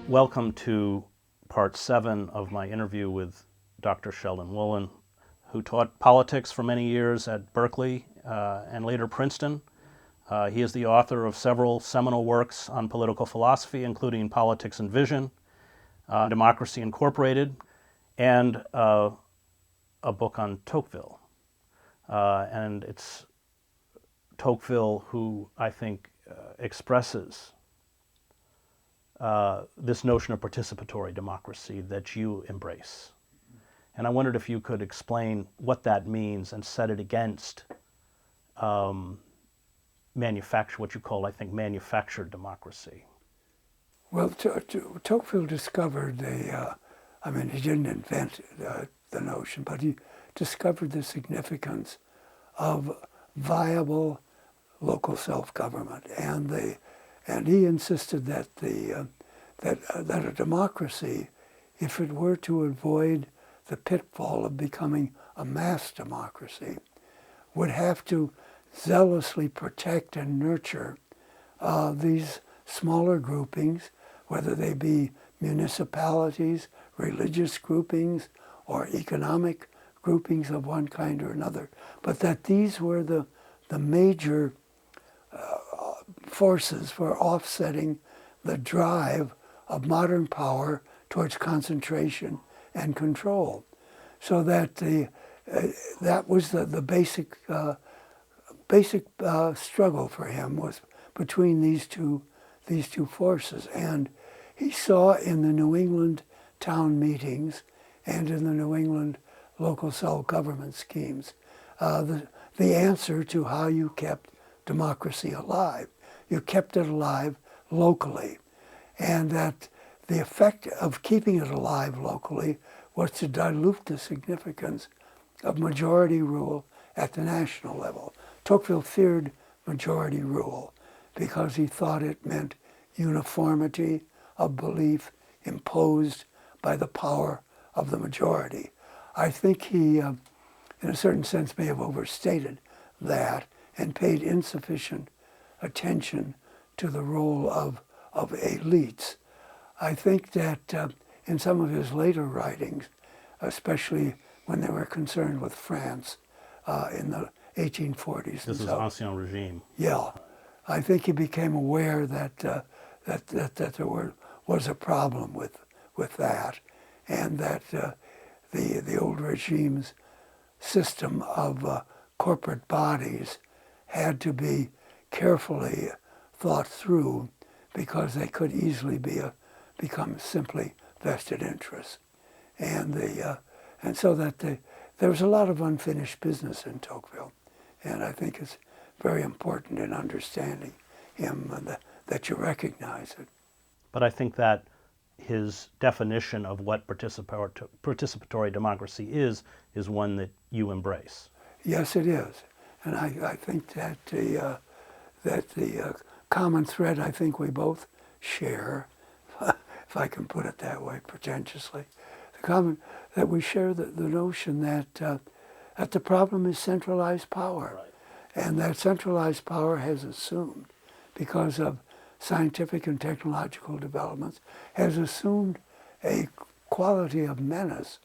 Welcome to part 7 of my interview with Dr. Sheldon Wolin, who taught politics for many years at Berkeley and later Princeton. He is the author of several seminal works on political philosophy, including Politics and Vision, Democracy Incorporated, and a book on Tocqueville. And it's Tocqueville who I think expresses this notion of participatory democracy that you embrace. And I wondered if you could explain what that means and set it against what you call, I think, manufactured democracy. Well, Tocqueville discovered he didn't invent the notion, but he discovered the significance of viable local self-government, and he insisted that that a democracy, if it were to avoid the pitfall of becoming a mass democracy, would have to zealously protect and nurture these smaller groupings, whether they be municipalities, religious groupings, or economic groupings of one kind or another, but that these were the major forces for offsetting the drive of modern power towards concentration and control. So that that was the basic struggle for him, was between these two forces. And he saw in the New England town meetings and in the New England local self-government schemes the answer to how you kept democracy alive. You kept it alive locally, and that the effect of keeping it alive locally was to dilute the significance of majority rule at the national level. Tocqueville feared majority rule because he thought it meant uniformity of belief imposed by the power of the majority. I think he, in a certain sense, may have overstated that and paid insufficient attention to the role of elites. I think that in some of his later writings, especially when they were concerned with France in the 1840s. This is Ancien Regime. Yeah, I think he became aware that there was a problem with that, and that the old regime's system of corporate bodies had to be carefully thought through, because they could easily become simply vested interests, and so that there was a lot of unfinished business in Tocqueville, and I think it's very important in understanding him that you recognize it. But I think that his definition of what participatory democracy is one that you embrace. Yes, it is, and I think that the common thread I think we both share, if I can put it that way, pretentiously, that we share the notion that the problem is centralized power, Right. And that centralized power has assumed, because of scientific and technological developments, has assumed a quality of menace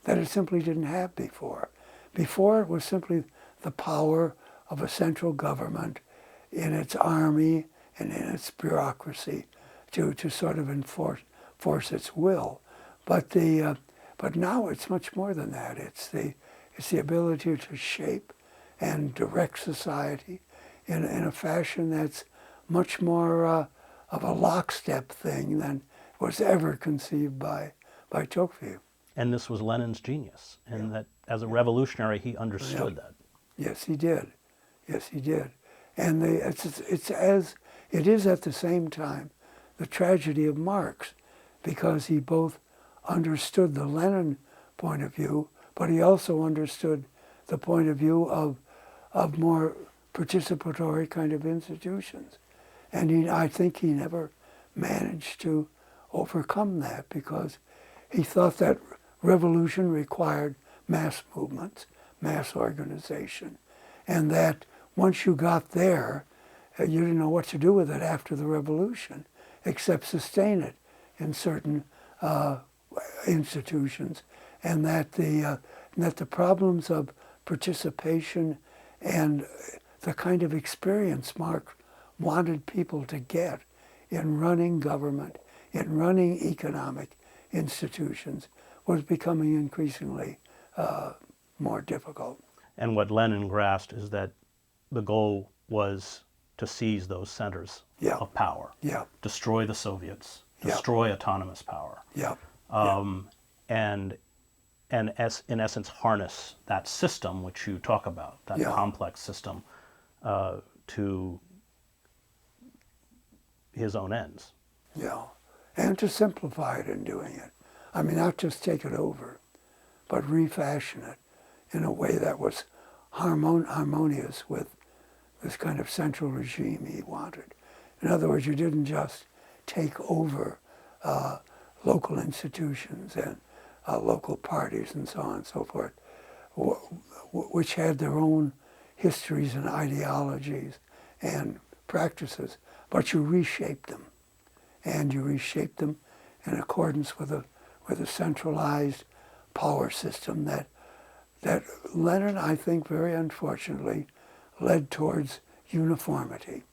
that it simply didn't have before. Before, it was simply the power of a central government in its army and in its bureaucracy to sort of enforce its will. But now it's much more than that. It's the ability to shape and direct society in a fashion that's much more of a lockstep thing than was ever conceived by Tocqueville. And this was Lenin's genius, and that as a revolutionary he understood that. Yes, he did. Yes, he did. And it is at the same time the tragedy of Marx, because he both understood the Lenin point of view, but he also understood the point of view of more participatory kind of institutions. And I think he never managed to overcome that, because he thought that revolution required mass movements, mass organization, and that once you got there, you didn't know what to do with it after the revolution, except sustain it in certain institutions, and that the problems of participation and the kind of experience Marx wanted people to get in running government, in running economic institutions, was becoming increasingly more difficult. And what Lenin grasped is that the goal was to seize those centers Yeah. of power, Yeah, destroy the Soviets, Yeah. destroy autonomous power, yeah, and in essence harness that system which you talk about, that Yeah. complex system, to his own ends. yeah. And to simplify it in doing it. I mean, not just take it over, but refashion it in a way that was harmonious with this kind of central regime he wanted. In other words, you didn't just take over local institutions and local parties and so on and so forth, which had their own histories and ideologies and practices, but you reshaped them. And you reshaped them in accordance with a centralized power system that Lenin, I think, very unfortunately, led towards uniformity.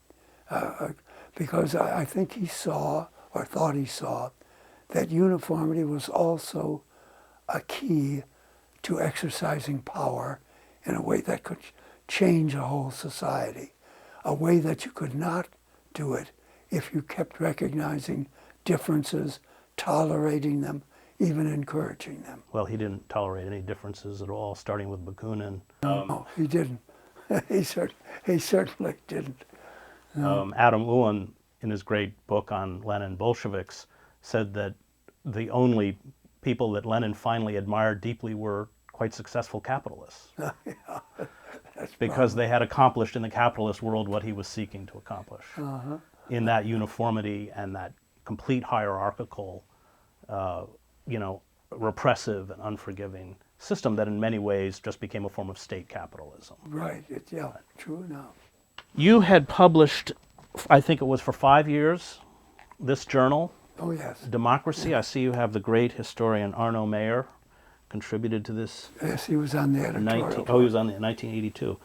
Because I think he saw, or thought he saw, that uniformity was also a key to exercising power in a way that could change a whole society, a way that you could not do it if you kept recognizing differences, tolerating them, even encouraging them. Well, he didn't tolerate any differences at all, starting with Bakunin. No, he didn't. he certainly didn't. Adam Ulin, in his great book on Lenin Bolsheviks, said that the only people that Lenin finally admired deeply were quite successful capitalists. Because they had accomplished in the capitalist world what he was seeking to accomplish. In that uniformity and that complete hierarchical, repressive and unforgiving system that in many ways just became a form of state capitalism. Right, true enough. You had published, I think it was for 5 years, this journal, Oh, yes. Democracy. I see you have the great historian Arno Mayer contributed to this. Yes, he was on the editorial. He was on the 1982,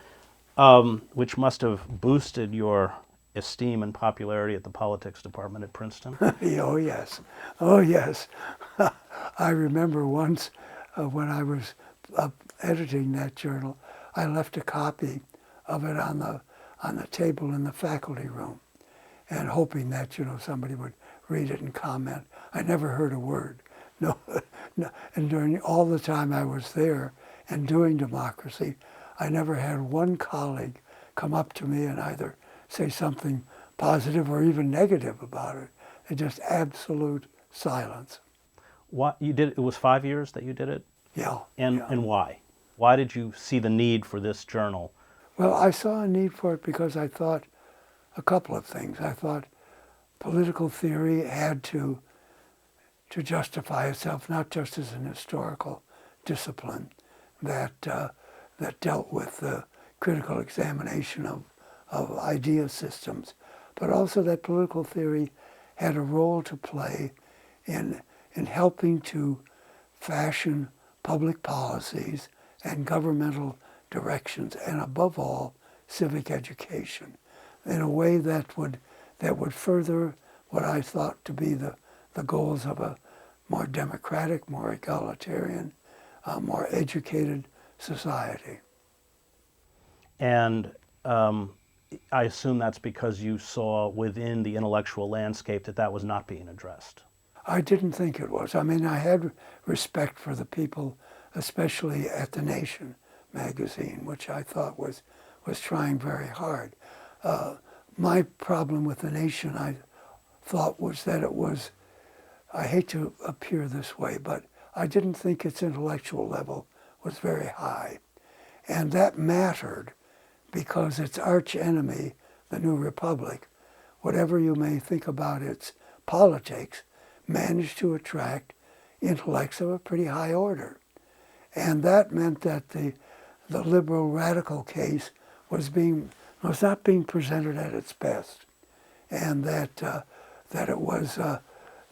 which must have boosted your esteem and popularity at the politics department at Princeton. Oh, yes. Oh, yes. I remember once when I was editing that journal, I left a copy of it on the table in the faculty room, and hoping that somebody would read it and comment. I never heard a word. No, and during all the time I was there and doing Democracy, I never had one colleague come up to me and either say something positive or even negative about it. It's just absolute silence. What you did? It was 5 years that you did it. Yeah. And why? Why did you see the need for this journal? Well, I saw a need for it because I thought a couple of things. I thought political theory had to justify itself not just as an historical discipline that dealt with the critical examination of idea systems, but also that political theory had a role to play in helping to fashion public policies and governmental directions, and above all, civic education, in a way that would further what I thought to be the goals of a more democratic, more egalitarian, more educated society. And I assume that's because you saw within the intellectual landscape that was not being addressed. I didn't think it was. I mean, I had respect for the people, especially at The Nation magazine, which I thought was trying very hard. My problem with The Nation, I thought, was that it was, I hate to appear this way, but I didn't think its intellectual level was very high. And that mattered because its arch enemy, the New Republic, whatever you may think about its politics, managed to attract intellects of a pretty high order. And that meant that the liberal radical case was not being presented at its best, and that it was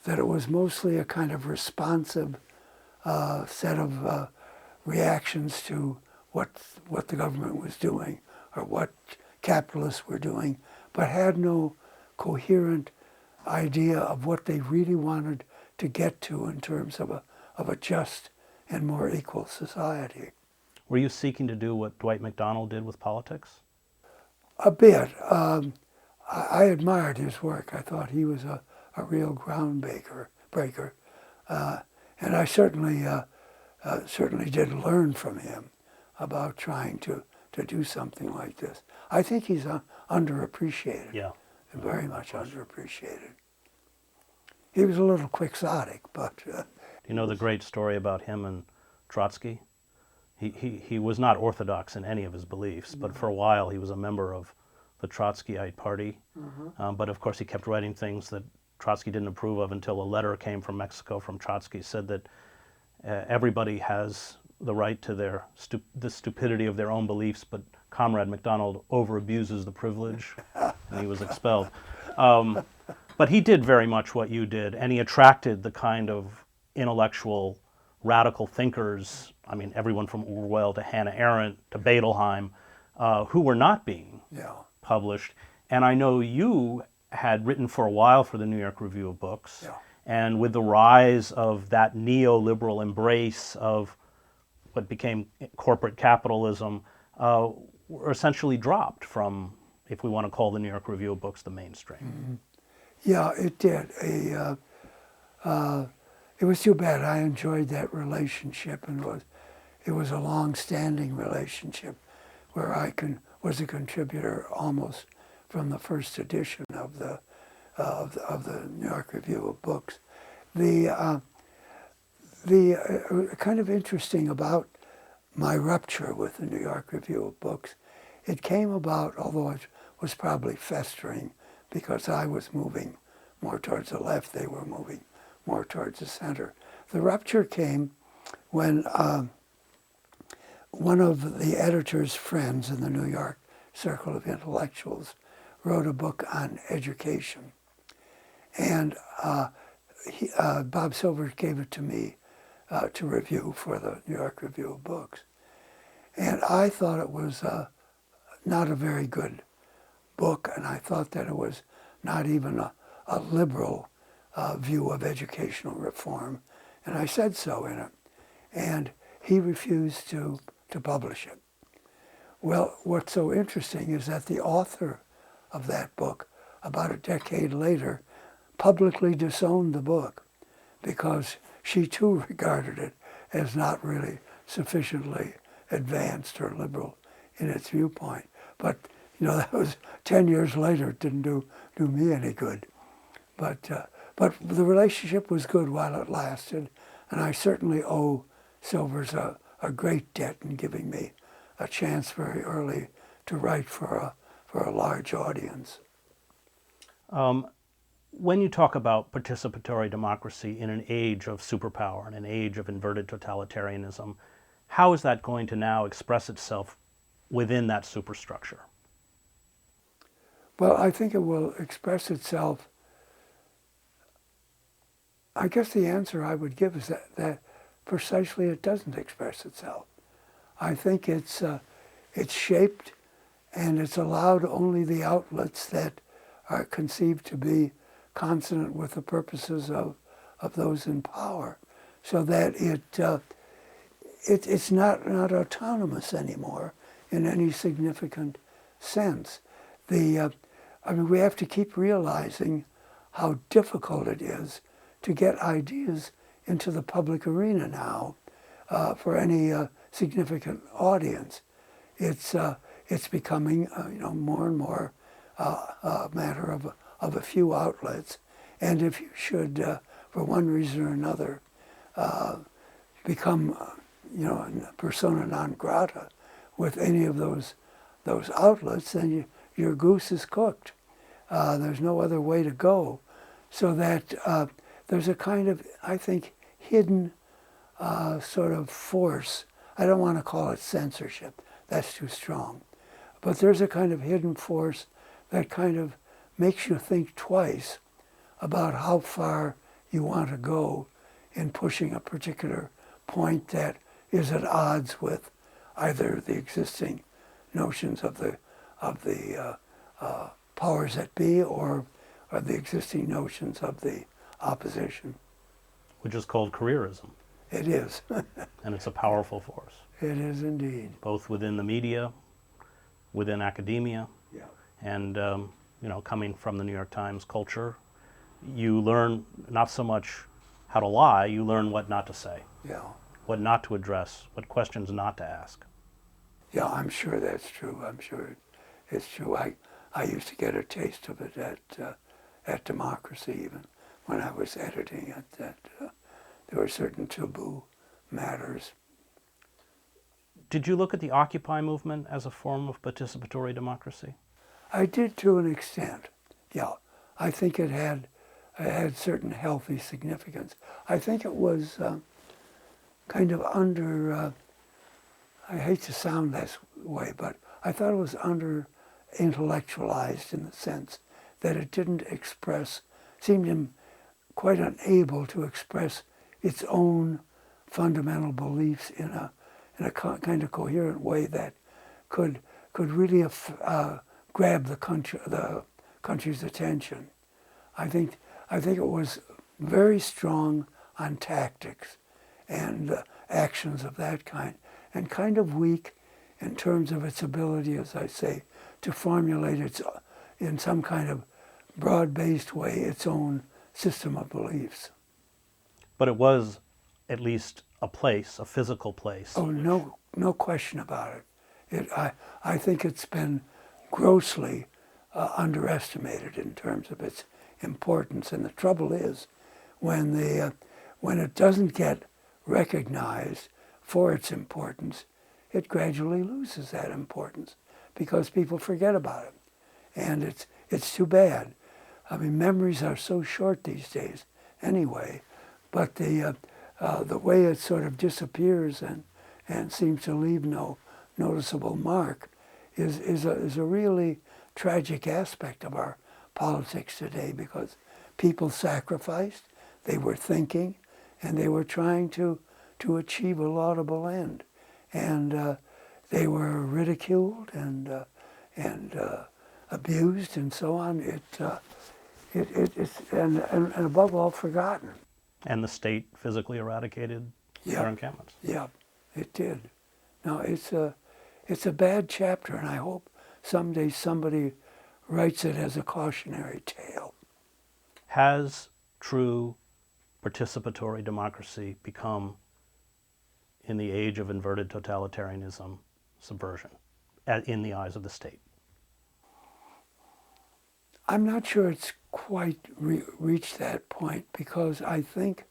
that it was mostly a kind of responsive set of reactions to what the government was doing or what capitalists were doing, but had no coherent idea of what they really wanted to get to in terms of a just and more equal society. Were you seeking to do what Dwight MacDonald did with politics? A bit. I admired his work. I thought he was a real breaker. And I certainly did learn from him about trying to do something like this. I think he's underappreciated. Yeah. Very much underappreciated. He was a little quixotic, but... You know the great story about him and Trotsky? He was not orthodox in any of his beliefs, but for a while he was a member of the Trotskyite party. But of course he kept writing things that Trotsky didn't approve of until a letter came from Mexico from Trotsky, said that everybody has the right to the stupidity of their own beliefs, but Comrade MacDonald over-abuses the privilege, and he was expelled. But he did very much what you did, and he attracted the kind of intellectual, radical thinkers, I mean, everyone from Orwell to Hannah Arendt to Bedelheim, who were not being published. And I know you had written for a while for the New York Review of Books, and with the rise of that neoliberal embrace of what became corporate capitalism, were essentially dropped from, if we want to call the New York Review of Books the mainstream. Yeah, it did. It was too bad. I enjoyed that relationship, and it was a long-standing relationship where I was a contributor almost from the first edition of the New York Review of Books. The kind of interesting about my rupture with the New York Review of Books, it came about, although it was probably festering, because I was moving more towards the left, they were moving more towards the center. The rupture came when one of the editor's friends in the New York Circle of Intellectuals wrote a book on education. And Bob Silver gave it to me to review for the New York Review of Books. And I thought it was not a very good book, and I thought that it was not even a liberal view of educational reform. And I said so in it. And he refused to publish it. Well, what's so interesting is that the author of that book, about a decade later, publicly disowned the book because she too regarded it as not really sufficiently advanced or liberal in its viewpoint. But, that was 10 years later. It didn't do me any good. But the relationship was good while it lasted, and I certainly owe Silvers a great debt in giving me a chance very early to write for a large audience. When you talk about participatory democracy in an age of superpower, in an age of inverted totalitarianism, how is that going to now express itself within that superstructure? Well, I think it will express itself. I guess the answer I would give is that precisely it doesn't express itself. I think it's shaped and it's allowed only the outlets that are conceived to be consonant with the purposes of those in power, so that it's not autonomous anymore in any significant sense. We have to keep realizing how difficult it is to get ideas into the public arena now for any significant audience. It's becoming more and more a matter of a few outlets, and if you should, for one reason or another, become persona non grata with any of those outlets, then your goose is cooked. There's no other way to go, so that there's a kind of, I think, hidden sort of force. I don't want to call it censorship. That's too strong. But there's a kind of hidden force that kind of makes you think twice about how far you want to go in pushing a particular point that is at odds with either the existing notions of the powers that be or the existing notions of the opposition. Which is called careerism. It is. And it's a powerful force. It is indeed. Both within the media, within academia, Yeah. and coming from the New York Times culture, you learn not so much how to lie, you learn what not to say, Yeah. what not to address, what questions not to ask. Yeah, I'm sure that's true. I'm sure it's true. I used to get a taste of it at Democracy, even when I was editing it, that there were certain taboo matters. Did you look at the Occupy movement as a form of participatory democracy? I did to an extent, yeah. I think it had certain healthy significance. I think it was kind of under, I hate to sound this way, but I thought it was under intellectualized in the sense that it didn't express, seemed quite unable to express its own fundamental beliefs in a kind of coherent way that could really grab the country's attention. I think it was very strong on tactics and actions of that kind, and kind of weak in terms of its ability, as I say, to formulate in some kind of broad-based way its own system of beliefs. But it was at least a place, a physical place. Oh, no question about it. I think it's been grossly underestimated in terms of its importance. And the trouble is, when it doesn't get recognized for its importance, it gradually loses that importance because people forget about it. And it's too bad. I mean, memories are so short these days anyway, but the way it sort of disappears and seems to leave no noticeable mark is a really tragic aspect of our politics today, because people sacrificed, they were thinking, and they were trying to achieve a laudable end. And they were ridiculed and abused and so on. It's above all forgotten. And the state physically eradicated their encampments. Yeah, it did. No, it's a bad chapter, and I hope someday somebody writes it as a cautionary tale. Has true participatory democracy become, in the age of inverted totalitarianism, subversion in the eyes of the state? I'm not sure it's quite reached that point, because I think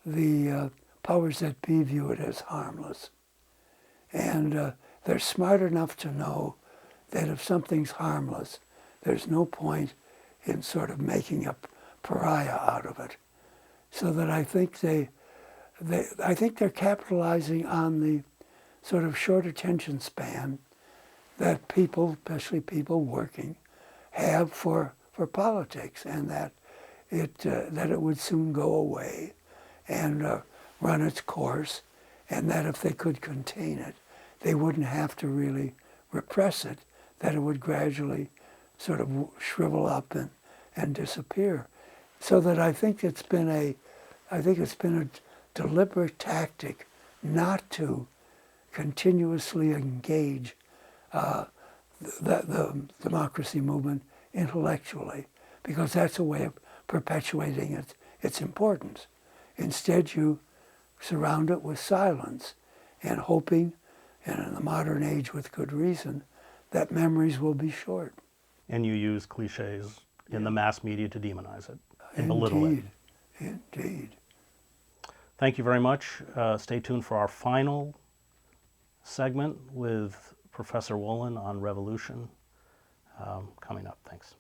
the powers that be view it as harmless. And they're smart enough to know that if something's harmless, there's no point in sort of making a pariah out of it. So that I think they're capitalizing on the sort of short attention span that people, especially people working, have for politics, and that it would soon go away and run its course, and that if they could contain it, they wouldn't have to really repress it, that it would gradually sort of shrivel up and disappear. So that I think it's been a deliberate tactic not to continuously engage the democracy movement intellectually, because that's a way of perpetuating its importance. Instead, you surround it with silence and hoping, and in the modern age with good reason, that memories will be short. And you use cliches in the mass media to demonize it and belittle it. Indeed. Thank you very much. Stay tuned for our final segment with Professor Wolin on revolution coming up. Thanks.